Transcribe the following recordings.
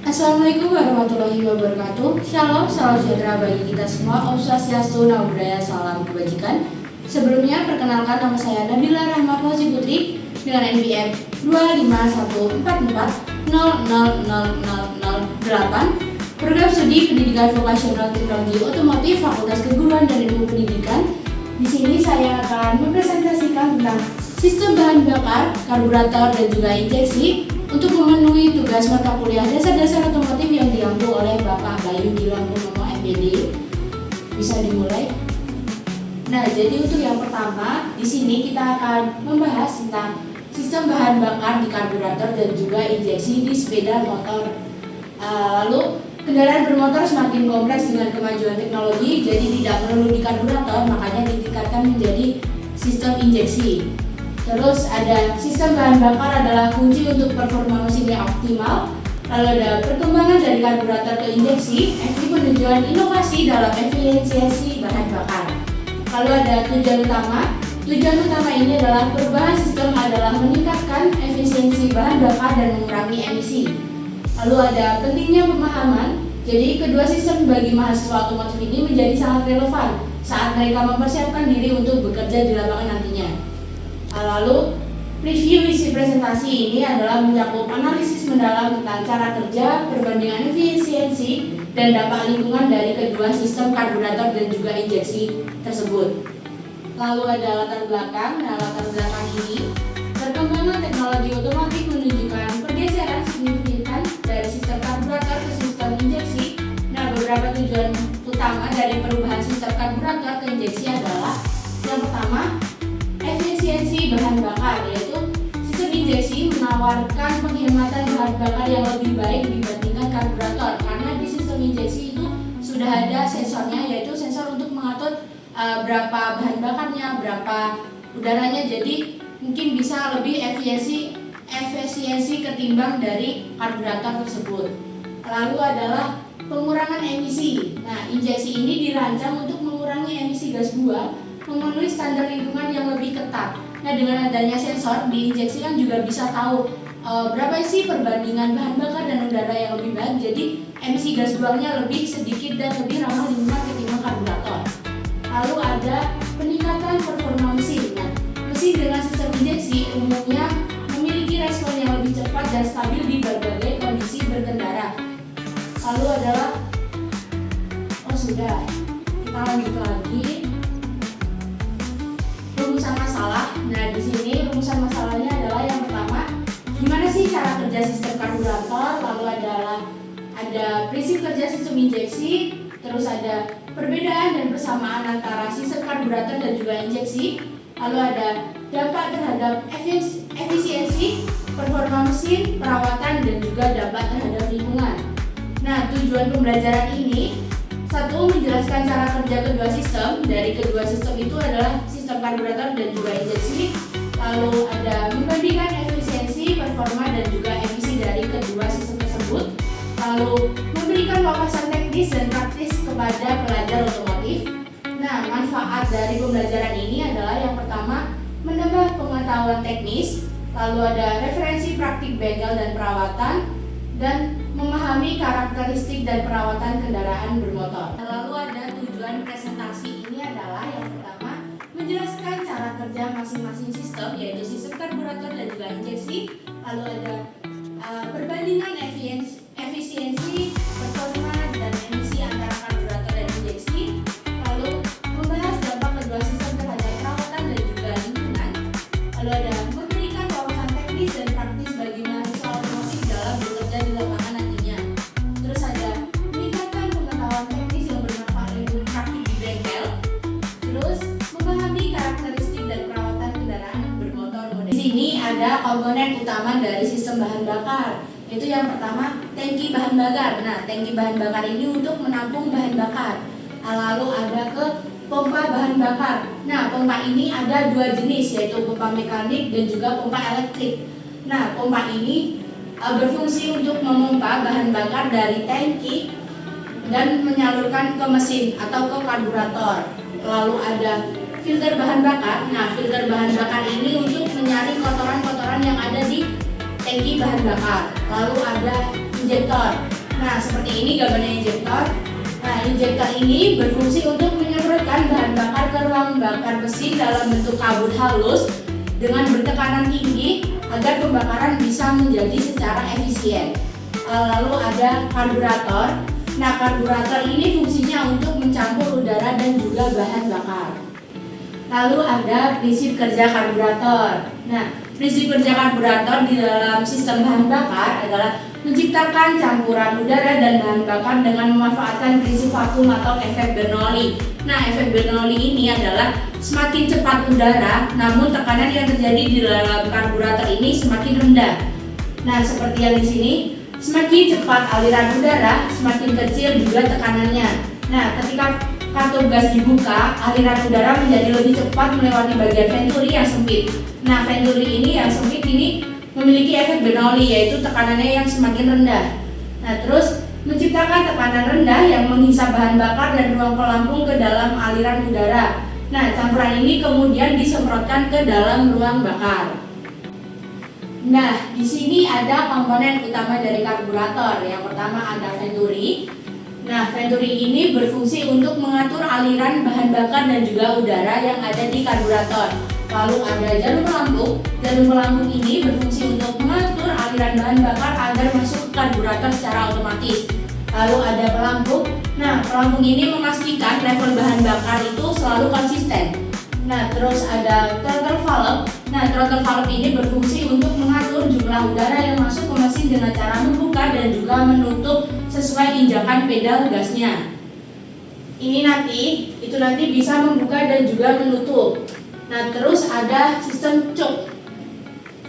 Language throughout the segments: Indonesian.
Assalamualaikum warahmatullahi wabarakatuh. Shalom, salam sejahtera bagi kita semua. Om Swastiastu, Namo Buddhaya, salam kebajikan. Sebelumnya perkenalkan, nama saya Nabila Rahma Fauzi Putri dengan NPM 251400008. Program studi pendidikan vokasional teknologi otomotif Fakultas Keguruan dan Ilmu Pendidikan. Di sini saya akan mempresentasikan tentang sistem bahan bakar, karburator, dan juga injeksi untuk memenuhi tugas mata kuliah dasar-dasar otomotif yang diampu oleh Bapak Bayu Gilang Purnomo MPD. Bisa dimulai. Nah, jadi untuk yang pertama, di sini kita akan membahas tentang sistem bahan bakar di karburator dan juga injeksi di sepeda motor. Lalu kendaraan bermotor semakin kompleks dengan kemajuan teknologi, jadi tidak perlu di karburator, makanya ditingkatkan menjadi sistem injeksi. Terus ada sistem bahan bakar adalah kunci untuk performa mesin yang optimal. Lalu ada perkembangan dari karburator ke injeksi, penunjukan inovasi dalam efisiensi bahan bakar. Lalu ada tujuan utama. Tujuan utama ini adalah perubahan sistem adalah meningkatkan efisiensi bahan bakar dan mengurangi emisi. Lalu ada pentingnya pemahaman. Jadi kedua sistem bagi mahasiswa otomotif ini menjadi sangat relevan saat mereka mempersiapkan diri untuk bekerja di lapangan nantinya. Lalu review isi presentasi ini adalah mencakup analisis mendalam tentang cara kerja, perbandingan efisiensi, dan dampak lingkungan dari kedua sistem karburator dan juga injeksi tersebut. Lalu ada latar belakang. Nah, latar belakang ini perkembangan teknologi otomotif menunjukkan pergeseran signifikan dari sistem karburator ke sistem injeksi. Nah, beberapa tujuan utama dari perubahan sistem karburator ke injeksi adalah yang pertama, efisiensi bahan bakar, yaitu sistem injeksi menawarkan penghematan bahan bakar yang lebih baik dibandingkan karburator, karena di sistem injeksi itu sudah ada sensornya, yaitu sensor untuk mengatur berapa bahan bakarnya, berapa udaranya, jadi mungkin bisa lebih efisiensi ketimbang dari karburator tersebut. Lalu adalah pengurangan emisi. Nah, injeksi ini dirancang untuk mengurangi emisi gas buang, memenuhi standar lingkungan yang lebih ketat. Nah, dengan adanya sensor di injeksi kan juga bisa tahu berapa sih perbandingan bahan bakar dan udara yang lebih baik. Jadi emisi gas buangnya lebih sedikit dan lebih ramah lingkungan ketimbang karburator. Lalu ada peningkatan performa mesin. Nah, mesin dengan sistem injeksi umumnya memiliki respon yang lebih cepat dan stabil di berbagai kondisi berkendara. Lalu adalah kita lanjut lagi. Rumusan masalah. Nah, di sini rumusan masalahnya adalah yang pertama, gimana sih cara kerja sistem karburator, lalu ada prinsip kerja sistem injeksi, terus ada perbedaan dan persamaan antara sistem karburator dan juga injeksi, lalu ada dampak terhadap efisiensi, performa mesin, perawatan, dan juga dampak terhadap lingkungan. Nah, tujuan pembelajaran ini, satu, menjelaskan cara kerja kedua sistem. Dari kedua sistem itu adalah sistem karburator dan juga injeksi. Lalu ada membandingkan efisiensi, performa, dan juga emisi dari kedua sistem tersebut. Lalu memberikan wawasan teknis dan praktis kepada pelajar otomotif. Nah, manfaat dari pembelajaran ini adalah yang pertama, menambah pengetahuan teknis. Lalu ada referensi praktik bengkel dan perawatan, dan memahami karakteristik dan perawatan kendaraan bermotor. Lalu ada tujuan presentasi ini adalah yang pertama, menjelaskan cara kerja masing-masing sistem, yaitu sistem karburator dan juga injeksi. Lalu ada perbandingan efisiensi, performa, dan emisi antara karburator dan injeksi. Lalu membahas dampak kedua sistem terhadap perawatan dan juga lingkungan. Lalu ada memberikan wawasan teknis dan praktis bagi mahasiswa otomotif dalam bekerja di lapangan nantinya. Terus ada meningkatkan pengetahuan teknis yang bermanfaat untuk praktik di bengkel. Terus memahami karakteristik dan perawatan kendaraan bermotor modern. Di sini ada komponen utama dari sistem bahan bakar. Itu yang pertama, tangki bahan bakar. Nah, tangki bahan bakar ini untuk menampung bahan bakar. Lalu ada ke pompa bahan bakar. Nah, pompa ini ada dua jenis, yaitu pompa mekanik dan juga pompa elektrik. Nah, pompa ini berfungsi untuk memompa bahan bakar dari tangki dan menyalurkan ke mesin atau ke karburator. Lalu ada filter bahan bakar. Nah, filter bahan bakar ini untuk menyaring kotoran-kotoran yang ada di tangki bahan bakar. Lalu ada injektor. Nah, seperti ini gambarnya injektor. Nah, injektor ini berfungsi untuk menyemprotkan bahan bakar ke ruang bakar mesin dalam bentuk kabut halus dengan bertekanan tinggi agar pembakaran bisa menjadi secara efisien. Lalu ada karburator. Nah, karburator ini fungsinya untuk mencampur udara dan juga bahan bakar. Lalu ada prinsip kerja karburator. Nah, prinsip kerja karburator di dalam sistem bahan bakar adalah menciptakan campuran udara dan bahan bakar dengan memanfaatkan prinsip vakum atau efek Bernoulli. Nah, efek Bernoulli ini adalah semakin cepat udara, namun tekanan yang terjadi di dalam karburator ini semakin rendah. Nah, seperti yang di sini, semakin cepat aliran udara, semakin kecil juga tekanannya. Nah, ketika katup gas dibuka, aliran udara menjadi lebih cepat melewati bagian venturi yang sempit. Nah, venturi ini yang sempit ini memiliki efek Bernoulli, yaitu tekanannya yang semakin rendah. Nah, terus menciptakan tekanan rendah yang menghisap bahan bakar dan ruang pelampung ke dalam aliran udara. Nah, campuran ini kemudian disemprotkan ke dalam ruang bakar. Nah, di sini ada komponen utama dari karburator. Yang pertama ada venturi. Nah, venturi ini berfungsi untuk mengatur aliran bahan bakar dan juga udara yang ada di karburator. Lalu ada jarum pelampung. Jarum pelampung ini berfungsi untuk mengatur aliran bahan bakar agar masuk ke karburator secara otomatis. Lalu ada pelampung. Nah, pelampung ini memastikan level bahan bakar itu selalu konsisten. Nah, terus ada throttle valve. Nah, throttle valve ini berfungsi untuk mengatur jumlah udara yang masuk ke mesin dengan cara membuka dan juga menutup sesuai injakan pedal gasnya. Itu nanti bisa membuka dan juga menutup. Nah, terus ada sistem choke.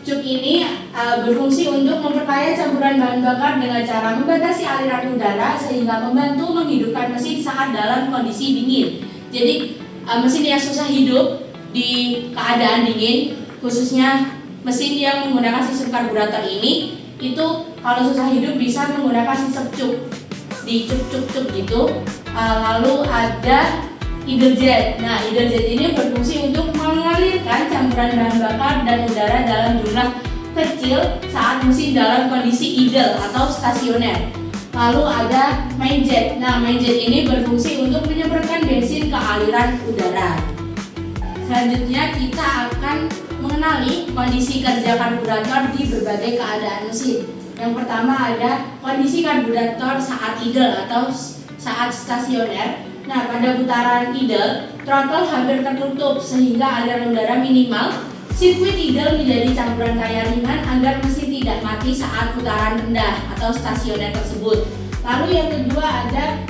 Choke ini berfungsi untuk memperkaya campuran bahan bakar dengan cara membatasi aliran udara sehingga membantu menghidupkan mesin saat dalam kondisi dingin. Jadi mesin yang susah hidup di keadaan dingin, khususnya mesin yang menggunakan sistem karburator ini, itu kalau susah hidup bisa menggunakan sistem choke, di cuk gitu. Lalu ada idle jet. Nah, idle jet ini berfungsi untuk mengalirkan campuran bahan bakar dan udara dalam jumlah kecil saat mesin dalam kondisi idle atau stasioner. Lalu ada main jet. Nah, main jet ini berfungsi untuk menyemprotkan bensin ke aliran udara. Selanjutnya kita akan mengenali kondisi kerja karburator di berbagai keadaan mesin. Yang pertama ada kondisi karburator saat idle atau saat stasioner. Nah, pada putaran idle, throttle hampir tertutup sehingga aliran udara minimal. Sirkuit idle menjadi campuran kaya ringan agar mesin tidak mati saat putaran rendah atau stasioner tersebut. Lalu yang kedua ada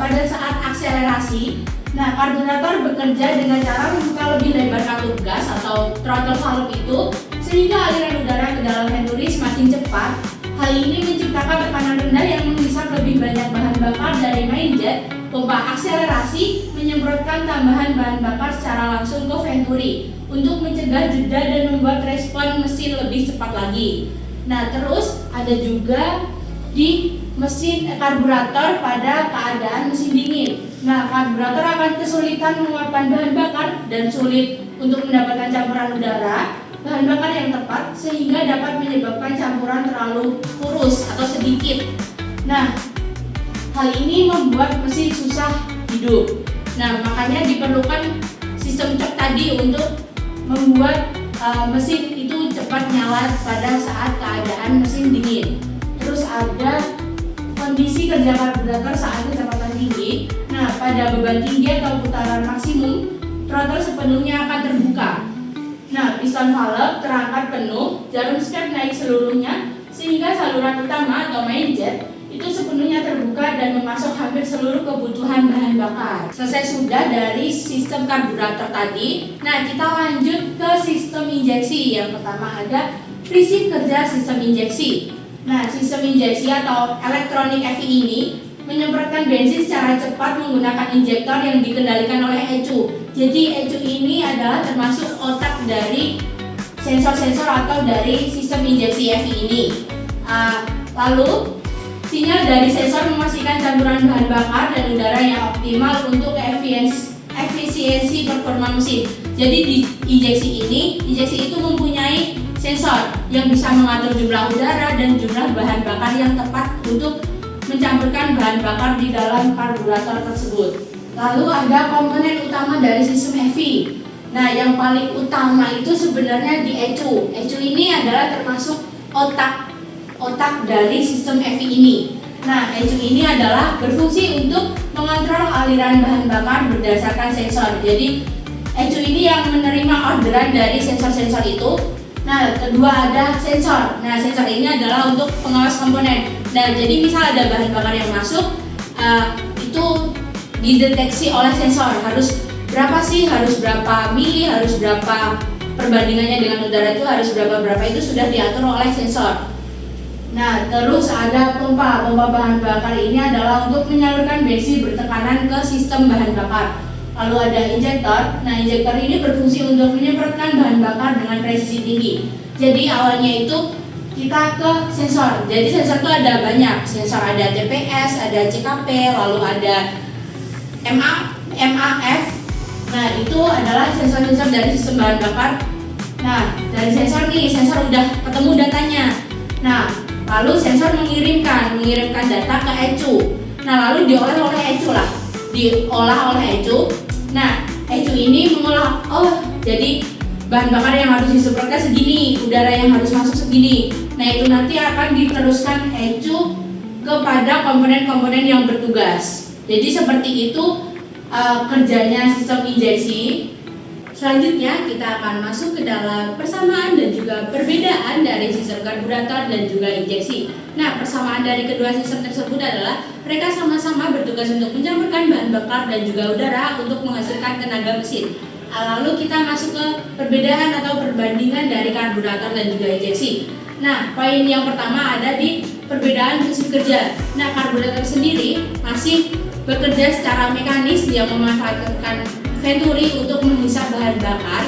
pada saat akselerasi. Nah, karburator bekerja dengan cara membuka lebih lebar katup gas atau throttle valve itu sehingga aliran udara ke dalam venturi semakin cepat. Hal ini menciptakan tekanan rendah yang menghisap lebih banyak bahan bakar dari main jet. Pompa akselerasi menyemprotkan tambahan bahan bakar secara langsung ke venturi untuk mencegah jeda dan membuat respon mesin lebih cepat lagi. Nah, terus ada juga di mesin karburator pada keadaan mesin dingin. Nah, karburator akan kesulitan mengeluarkan bahan bakar dan sulit untuk mendapatkan campuran udara, bahan bakar yang tepat sehingga dapat menyebabkan campuran terlalu kurus atau sedikit. Nah, hal ini membuat mesin susah hidup. Nah, makanya diperlukan sistem choke tadi untuk membuat mesin itu cepat nyala pada saat keadaan mesin dingin. Terus ada kondisi kerja karburator saat kecepatan tinggi. Nah, pada beban tinggi atau putaran maksimum, throttle sepenuhnya akan terbuka. Nah, piston valve terangkat penuh, jarum step naik seluruhnya, sehingga saluran utama atau main jet itu sepenuhnya terbuka dan memasok hampir seluruh kebutuhan bahan bakar. Selesai sudah dari sistem karburator tadi. Nah, kita lanjut ke sistem injeksi. Yang pertama ada prinsip kerja sistem injeksi. Nah, sistem injeksi atau elektronik EV ini menyemprotkan bensin secara cepat menggunakan injektor yang dikendalikan oleh ECU. Jadi ECU ini adalah termasuk otak dari sensor-sensor atau dari sistem injeksi EV ini. Lalu sinyal dari sensor memastikan campuran bahan bakar dan udara yang optimal untuk efisiensi performa mesin. Jadi di injeksi itu mempunyai sensor yang bisa mengatur jumlah udara dan jumlah bahan bakar yang tepat untuk mencampurkan bahan bakar di dalam karburator tersebut. Lalu ada komponen utama dari sistem EV. Nah, yang paling utama itu sebenarnya di ECU. ECU ini adalah termasuk otak dari sistem EV ini. Nah, ECU ini adalah berfungsi untuk mengontrol aliran bahan bakar berdasarkan sensor. Jadi, ECU ini yang menerima orderan dari sensor-sensor itu. Nah, kedua ada sensor. Nah, sensor ini adalah untuk pengawas komponen. Nah, jadi misal ada bahan bakar yang masuk, itu dideteksi oleh sensor. Harus berapa sih, harus berapa mili, harus berapa perbandingannya dengan udara itu harus berapa itu sudah diatur oleh sensor. Nah, terus ada pompa bahan bakar ini adalah untuk menyalurkan bensin bertekanan ke sistem bahan bakar. Lalu ada injektor. Nah, injektor ini berfungsi untuk menyemprotkan bahan bakar dengan presisi tinggi. Jadi awalnya itu kita ke sensor. Jadi sensor itu ada banyak. Sensor ada TPS, ada CKP, lalu ada MAF. Nah, itu adalah sensor-sensor dari sistem bahan bakar. Nah, dari sensor sensor udah ketemu datanya. Nah, lalu sensor mengirimkan data ke ECU. Nah, lalu diolah oleh ECU. Nah, ECU ini mengolah, jadi bahan bakar yang harus disemprotkan segini, udara yang harus masuk segini. Nah, itu nanti akan diteruskan ECU kepada komponen-komponen yang bertugas. Jadi seperti itu kerjanya sistem injeksi. Selanjutnya kita akan masuk ke dalam persamaan dan juga perbedaan dari sistem karburator dan juga injeksi. Nah, persamaan dari kedua sistem tersebut adalah mereka sama-sama bertugas untuk mencampurkan bahan bakar dan juga udara untuk menghasilkan tenaga mesin. Lalu kita masuk ke perbedaan atau perbandingan dari karburator dan juga injeksi. Nah, poin yang pertama ada di perbedaan prinsip kerja. Nah, karburator sendiri masih bekerja secara mekanis, dia memanfaatkan venturi untuk menghisap bahan bakar.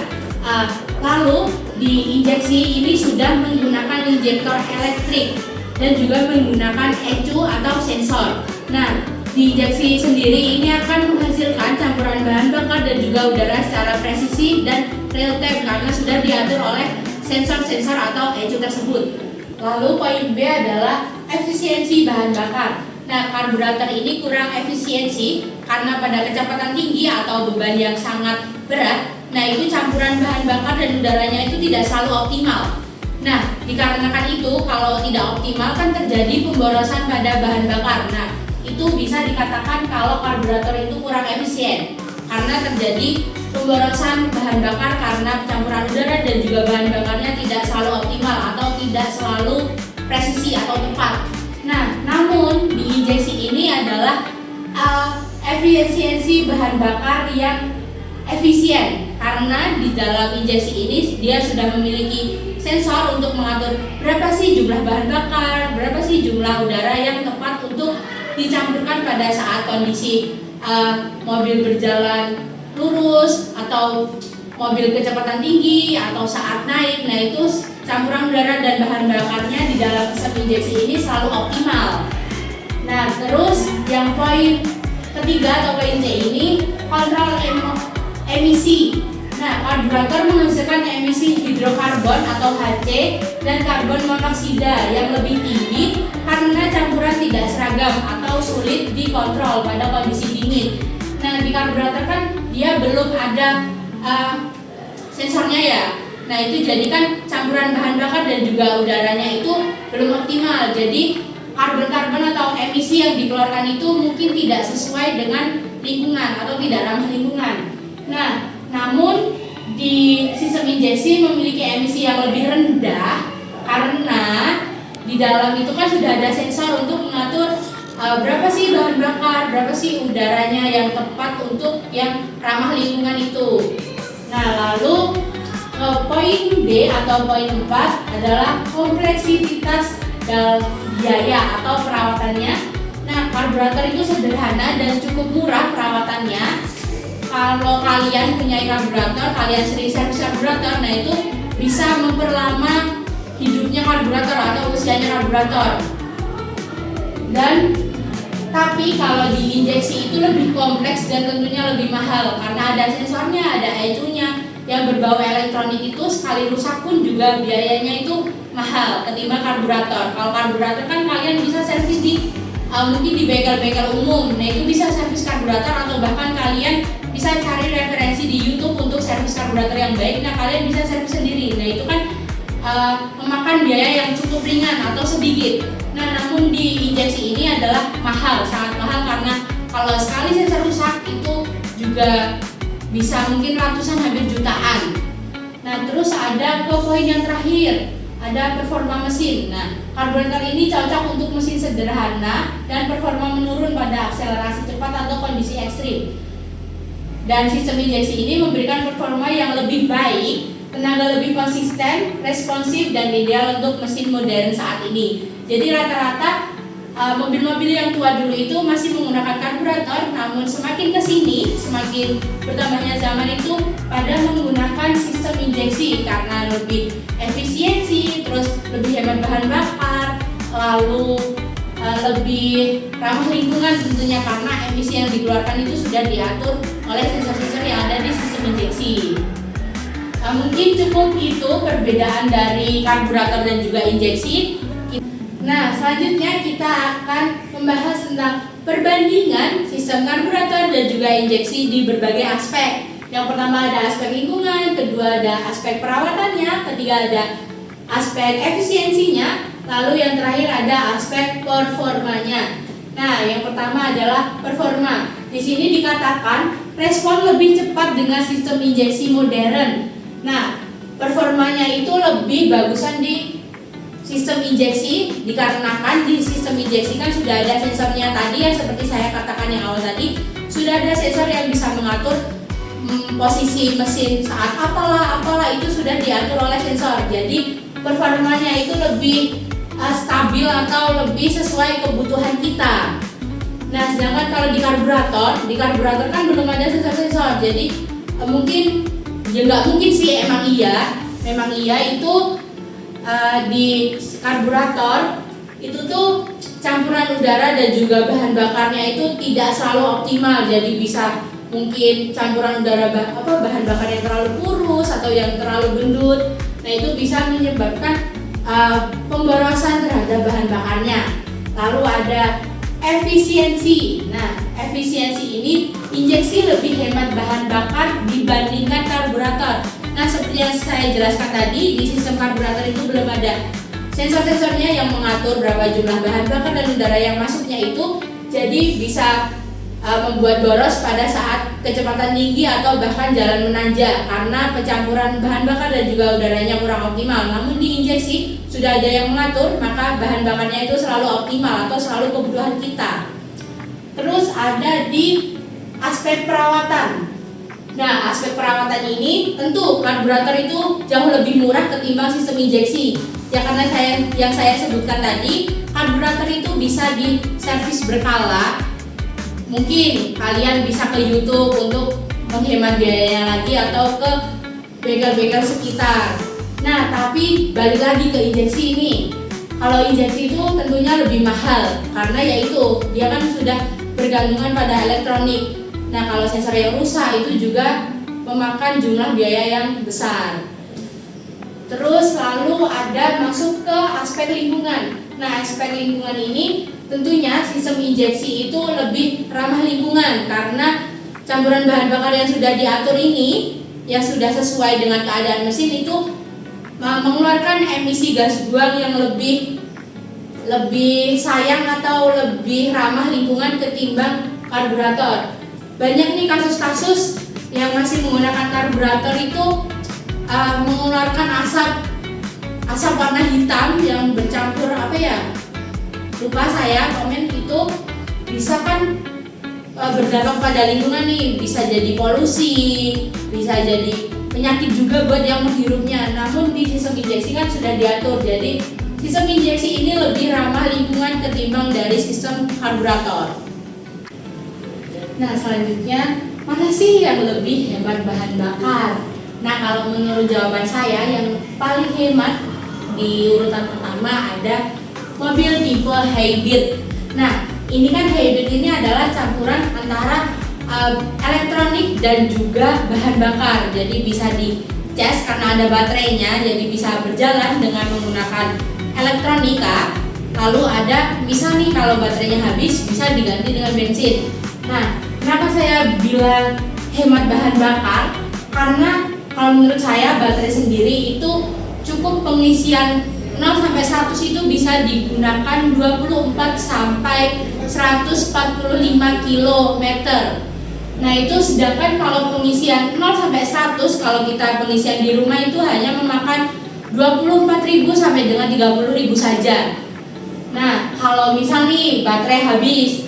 Lalu di injeksi ini sudah menggunakan injektor elektrik dan juga menggunakan ECU atau sensor. Nah, di injeksi sendiri ini akan menghasilkan campuran bahan bakar dan juga udara secara presisi dan real time karena sudah diatur oleh sensor-sensor atau ECU tersebut. Lalu poin B adalah efisiensi bahan bakar. Nah, karburator ini kurang efisiensi karena pada kecepatan tinggi atau beban yang sangat berat, nah itu campuran bahan bakar dan udaranya itu tidak selalu optimal. Nah, dikarenakan itu kalau tidak optimal kan terjadi pemborosan pada bahan bakar. Nah, itu bisa dikatakan kalau karburator itu kurang efisien karena terjadi pemborosan bahan bakar karena campuran udara dan juga bahan bakarnya tidak selalu optimal atau tidak selalu presisi atau tepat. Nah, namun di injeksi ini adalah efisiensi bahan bakar yang efisien karena di dalam injeksi ini dia sudah memiliki sensor untuk mengatur berapa sih jumlah bahan bakar, berapa sih jumlah udara yang tepat untuk dicampurkan pada saat kondisi mobil berjalan lurus atau mobil kecepatan tinggi atau saat naik. Nah, itu campuran udara dan bahan bakarnya di dalam sistem injeksi ini selalu optimal. Nah, terus yang poin ketiga atau poin C ini kontrol emisi. Nah, karburator menghasilkan emisi hidrokarbon atau HC dan karbon monoksida yang lebih tinggi karena campuran tidak seragam atau sulit dikontrol pada kondisi dingin. Nah, di karburator kan dia belum ada sensornya ya. Nah, itu jadi kan campuran bahan bakar dan juga udaranya itu belum optimal. Jadi karbon-karbon atau emisi yang dikeluarkan itu mungkin tidak sesuai dengan lingkungan atau tidak ramah lingkungan. Nah, namun di sistem injeksi memiliki emisi yang lebih rendah karena di dalam itu kan sudah ada sensor untuk mengatur berapa sih bahan bakar, berapa sih udaranya yang tepat untuk yang ramah lingkungan itu. Nah, lalu poin D atau poin 4 adalah kompleksitas biaya atau perawatannya. Nah, karburator itu sederhana dan cukup murah perawatannya. Kalau kalian punya karburator, kalian sering servis karburator, nah itu bisa memperlama hidupnya karburator atau usianya karburator. Dan tapi kalau di injeksi itu lebih kompleks dan tentunya lebih mahal karena ada sensornya, ada ECU-nya yang berbau elektronik itu sekali rusak pun juga biayanya itu mahal ketimbang karburator. Kalau karburator kan kalian bisa servis di mungkin di bengkel-bengkel umum. Nah, itu bisa servis karburator, atau bahkan kalian bisa cari referensi di YouTube untuk servis karburator yang baik. Nah, kalian bisa servis sendiri. Nah, itu kan memakan biaya yang cukup ringan atau sedikit. Nah, namun di injeksi ini adalah mahal, sangat mahal, karena kalau sekali sensor rusak itu juga bisa mungkin ratusan hampir jutaan. Nah, terus ada ke poin yang terakhir, ada performa mesin. Nah, karburator ini cocok untuk mesin sederhana dan performa menurun pada akselerasi cepat atau kondisi ekstrim. Dan sistem injeksi ini memberikan performa yang lebih baik, tenaga lebih konsisten, responsif, dan ideal untuk mesin modern saat ini. Jadi rata-rata mobil-mobil yang tua dulu itu masih menggunakan karburator, namun semakin kesini, semakin bertambahnya zaman itu pada menggunakan sistem injeksi karena lebih efisiensi, terus lebih hemat bahan bakar, lalu lebih ramah lingkungan tentunya, karena emisi yang dikeluarkan itu sudah diatur oleh sensor-sensor yang ada di sistem injeksi. Mungkin cukup itu perbedaan dari karburator dan juga injeksi. Nah, selanjutnya kita akan membahas tentang perbandingan sistem karburator dan juga injeksi di berbagai aspek. Yang pertama ada aspek lingkungan, kedua ada aspek perawatannya, ketiga ada aspek efisiensinya, lalu yang terakhir ada aspek performanya. Nah, yang pertama adalah performa. Di sini dikatakan respon lebih cepat dengan sistem injeksi modern. Nah, performanya itu lebih bagusan di sistem injeksi dikarenakan di sistem injeksi kan sudah ada sensornya tadi yang seperti saya katakan yang awal tadi, sudah ada sensor yang bisa mengatur posisi mesin saat apalah itu sudah diatur oleh sensor. Jadi performanya itu lebih stabil atau lebih sesuai kebutuhan kita. Nah, sedangkan kalau di karburator kan belum ada sensor-sensor. Jadi mungkin ya nggak mungkin sih, memang iya itu di karburator itu tuh campuran udara dan juga bahan bakarnya itu tidak selalu optimal. Jadi bisa mungkin campuran udara bahan bakar yang terlalu kurus atau yang terlalu gendut. Nah, itu bisa menyebabkan pemborosan terhadap bahan bakarnya. Lalu ada efisiensi. Nah, efisiensi ini injeksi lebih hemat bahan bakar dibandingkan karburator. Nah, seperti yang saya jelaskan tadi, di sistem karburator itu belum ada sensor-sensornya yang mengatur berapa jumlah bahan bakar dan udara yang masuknya itu, jadi bisa membuat boros pada saat kecepatan tinggi atau bahkan jalan menanjak karena pencampuran bahan bakar dan juga udaranya kurang optimal. Namun di injeksi sudah ada yang mengatur, maka bahan bakarnya itu selalu optimal atau selalu kebutuhan kita. Terus ada di aspek perawatan. Nah, aspek perawatan ini tentu karburator itu jauh lebih murah ketimbang sistem injeksi. Ya, karena yang saya sebutkan tadi, karburator itu bisa diservis berkala. Mungkin kalian bisa ke YouTube untuk menghemat biayanya lagi atau ke bengkel-bengkel sekitar. Nah, tapi balik lagi ke injeksi ini. Kalau injeksi itu tentunya lebih mahal karena yaitu dia kan sudah bergantungan pada elektronik. Nah, kalau sensor yang rusak itu juga memakan jumlah biaya yang besar. Terus lalu ada masuk ke aspek lingkungan. Nah, aspek lingkungan ini tentunya sistem injeksi itu lebih ramah lingkungan karena campuran bahan bakar yang sudah diatur ini, yang sudah sesuai dengan keadaan mesin itu mengeluarkan emisi gas buang yang lebih sayang atau lebih ramah lingkungan ketimbang karburator. Banyak nih kasus-kasus yang masih menggunakan karburator itu mengeluarkan asap warna hitam yang bercampur lupa saya komen itu bisa kan berdampak pada lingkungan nih, bisa jadi polusi, bisa jadi penyakit juga buat yang menghirupnya. Namun di sistem injeksi kan sudah diatur, jadi sistem injeksi ini lebih ramah lingkungan ketimbang dari sistem karburator. Nah, selanjutnya, mana sih yang lebih hemat bahan bakar? Nah, kalau menurut jawaban saya yang paling hemat di urutan pertama ada mobil tipe hybrid. Nah, ini kan hybrid ini adalah campuran antara elektronik dan juga bahan bakar. Jadi bisa dicas karena ada baterainya, jadi bisa berjalan dengan menggunakan elektronika. Lalu ada misal nih kalau baterainya habis bisa diganti dengan bensin. Nah, kenapa saya bilang hemat bahan bakar? Karena kalau menurut saya baterai sendiri itu cukup pengisian 0 sampai 100 itu bisa digunakan 24 sampai 145 km. Nah, itu sedangkan kalau pengisian 0 sampai 100 kalau kita pengisian di rumah itu hanya memakan 24.000 sampai dengan 30.000 saja. Nah, kalau misal nih baterai habis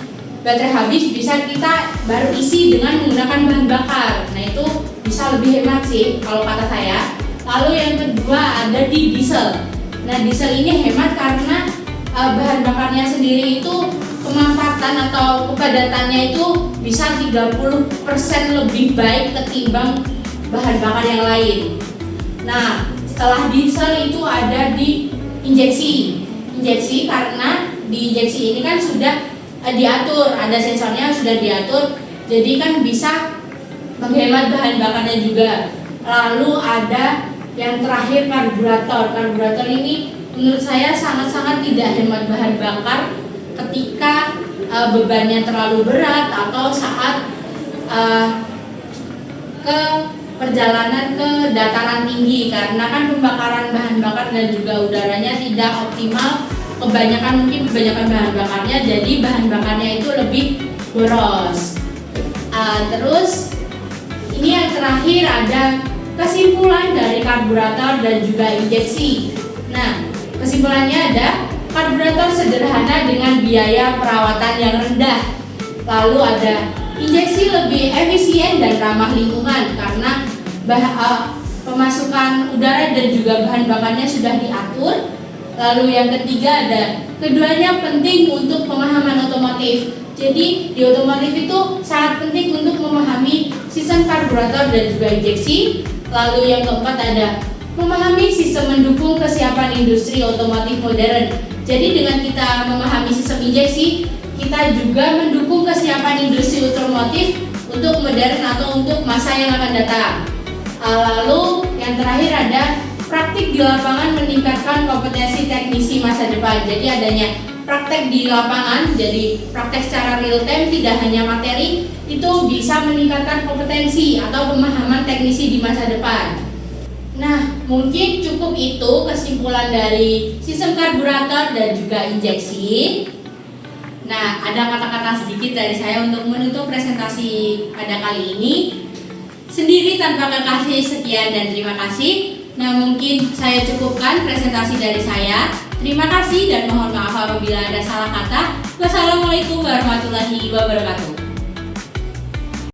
bisa kita baru isi dengan menggunakan bahan bakar. Nah, itu bisa lebih hemat sih kalau kata saya. Lalu yang kedua ada di diesel. Nah, diesel ini hemat karena bahan bakarnya sendiri itu pemanfaatan atau kepadatannya itu bisa 30% lebih baik ketimbang bahan bakar yang lain. Nah, setelah diesel itu ada di injeksi karena di injeksi ini kan sudah diatur, ada sensornya sudah diatur, jadi kan bisa menghemat bahan bakarnya juga. Lalu ada yang terakhir karburator ini menurut saya sangat-sangat tidak hemat bahan bakar ketika bebannya terlalu berat atau saat ke perjalanan ke dataran tinggi, karena kan pembakaran bahan bakar dan juga udaranya tidak optimal, kebanyakan bahan bakarnya, jadi bahan bakarnya itu lebih boros. Terus ini yang terakhir ada kesimpulan dari karburator dan juga injeksi. Nah, kesimpulannya ada karburator sederhana dengan biaya perawatan yang rendah. Lalu ada injeksi lebih efisien dan ramah lingkungan karena pemasukan udara dan juga bahan bakarnya sudah diatur. Lalu yang ketiga ada keduanya penting untuk pemahaman otomotif. Jadi di otomotif itu sangat penting untuk memahami sistem karburator dan juga injeksi. Lalu yang keempat ada memahami sistem mendukung kesiapan industri otomotif modern. Jadi dengan kita memahami sistem injeksi, kita juga mendukung kesiapan industri otomotif untuk modern atau untuk masa yang akan datang. Lalu yang terakhir ada praktik di lapangan meningkatkan kompetensi teknisi masa depan. Jadi adanya praktek di lapangan, jadi praktek secara real time, tidak hanya materi, itu bisa meningkatkan kompetensi atau pemahaman teknisi di masa depan. Nah, mungkin cukup itu kesimpulan dari sistem karburator dan juga injeksi. Nah, ada kata-kata sedikit dari saya untuk menutup presentasi pada kali ini. Sendiri tanpa kekasih, sekian dan terima kasih. Nah, mungkin saya cukupkan presentasi dari saya. Terima kasih dan mohon maaf apabila ada salah kata. Wassalamualaikum warahmatullahi wabarakatuh.